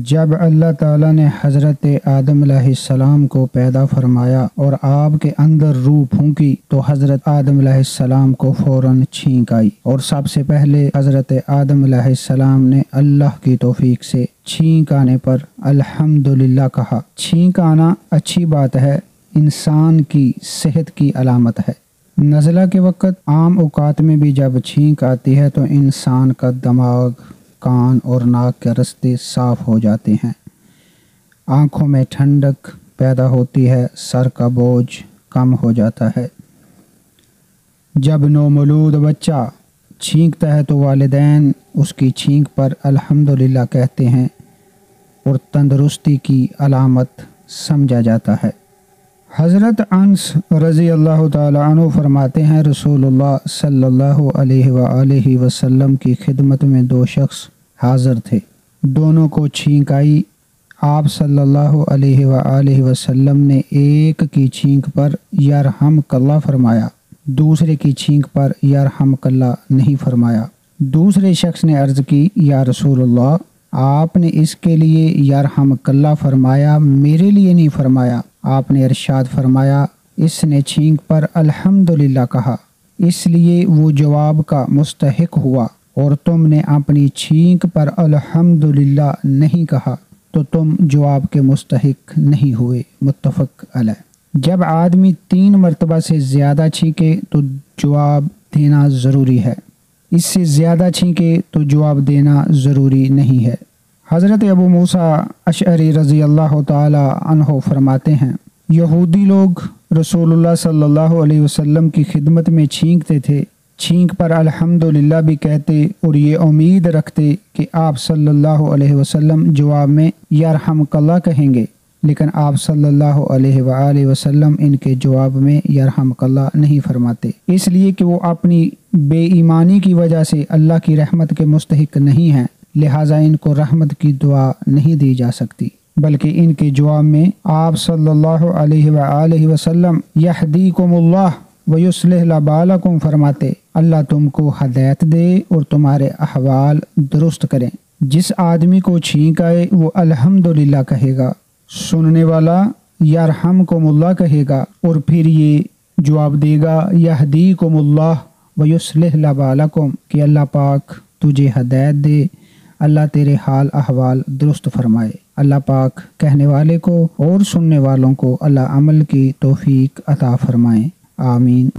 جب اللہ تعالیٰ نے حضرت آدم علیہ السلام کو پیدا فرمایا اور آپ کے اندر روح پھونکی تو حضرت آدم علیہ السلام کو فوراً چھینک آئی، اور سب سے پہلے حضرت آدم علیہ السلام نے اللہ کی توفیق سے چھینک آنے پر الحمدللہ کہا۔ چھینک آنا اچھی بات ہے، انسان کی صحت کی علامت ہے۔ نزلہ کے وقت عام اوقات میں بھی جب چھینک آتی ہے تو انسان کا دماغ، کان اور ناک کے رستے صاف ہو جاتے ہیں، آنکھوں میں ٹھنڈک پیدا ہوتی ہے، سر کا بوجھ کم ہو جاتا ہے۔ جب نومولود بچہ چھینکتا ہے تو والدین اس کی چھینک پر الحمدللہ کہتے ہیں اور تندرستی کی علامت سمجھا جاتا ہے۔ حضرت انس رضی اللہ تعالی عنہ فرماتے ہیں، رسول اللہ صلی اللہ علیہ وآلہ وسلم کی خدمت میں دو شخص حاضر تھے، دونوں کو چھینک آئی۔ آپ صلی اللہ علیہ وآلہ وسلم نے ایک کی چھینک پر یرحمک اللہ فرمایا، دوسرے کی چھینک پر یرحمک اللہ نہیں فرمایا۔ دوسرے شخص نے عرض کی، یا رسول اللہ، آپ نے اس کے لیے یرحمک اللہ فرمایا، میرے لیے نہیں فرمایا۔ آپ نے ارشاد فرمایا، اس نے چھینک پر الحمدللہ کہا، اس لیے وہ جواب کا مستحق ہوا، اور تم نے اپنی چھینک پر الحمدللہ نہیں کہا تو تم جواب کے مستحق نہیں ہوئے۔ متفق علیہ۔ جب آدمی 3 مرتبہ سے زیادہ چھینکے تو جواب دینا ضروری ہے، اس سے زیادہ چھینکے تو جواب دینا ضروری نہیں ہے۔ حضرت ابو موسیٰ اشعری رضی اللہ تعالی عنہ فرماتے ہیں، یہودی لوگ رسول اللہ صلی اللہ علیہ وسلم کی خدمت میں چھینکتے تھے، چھینک پر الحمدللہ بھی کہتے اور یہ امید رکھتے کہ آپ صلی اللہ علیہ وسلم جواب میں یرحمک اللہ کہیں گے، لیکن آپ صلی اللہ علیہ وآلہ وسلم ان کے جواب میں یرحمک اللہ نہیں فرماتے، اس لیے کہ وہ اپنی بے ایمانی کی وجہ سے اللہ کی رحمت کے مستحق نہیں ہیں، لہٰذا ان کو رحمت کی دعا نہیں دی جا سکتی، بلکہ ان کے جواب میں آپ صلی اللہ علیہ وآلہ وسلم یہدیکم اللہ ویصلح بالکم فرماتے، اللہ تم کو ہدایت دے اور تمہارے احوال درست کریں۔ جس آدمی کو چھینک آئے وہ الحمدللہ کہے گا، سننے والا یرحمکم اللہ کہے گا، اور پھر یہ جواب دے گا یہدیکم اللہ ویصلح بالکم کہ اللہ پاک تجھے ہدایت دے، اللہ تیرے حال احوال درست فرمائے۔ اللہ پاک کہنے والے کو اور سننے والوں کو اللہ عمل کی توفیق عطا فرمائے، آمین۔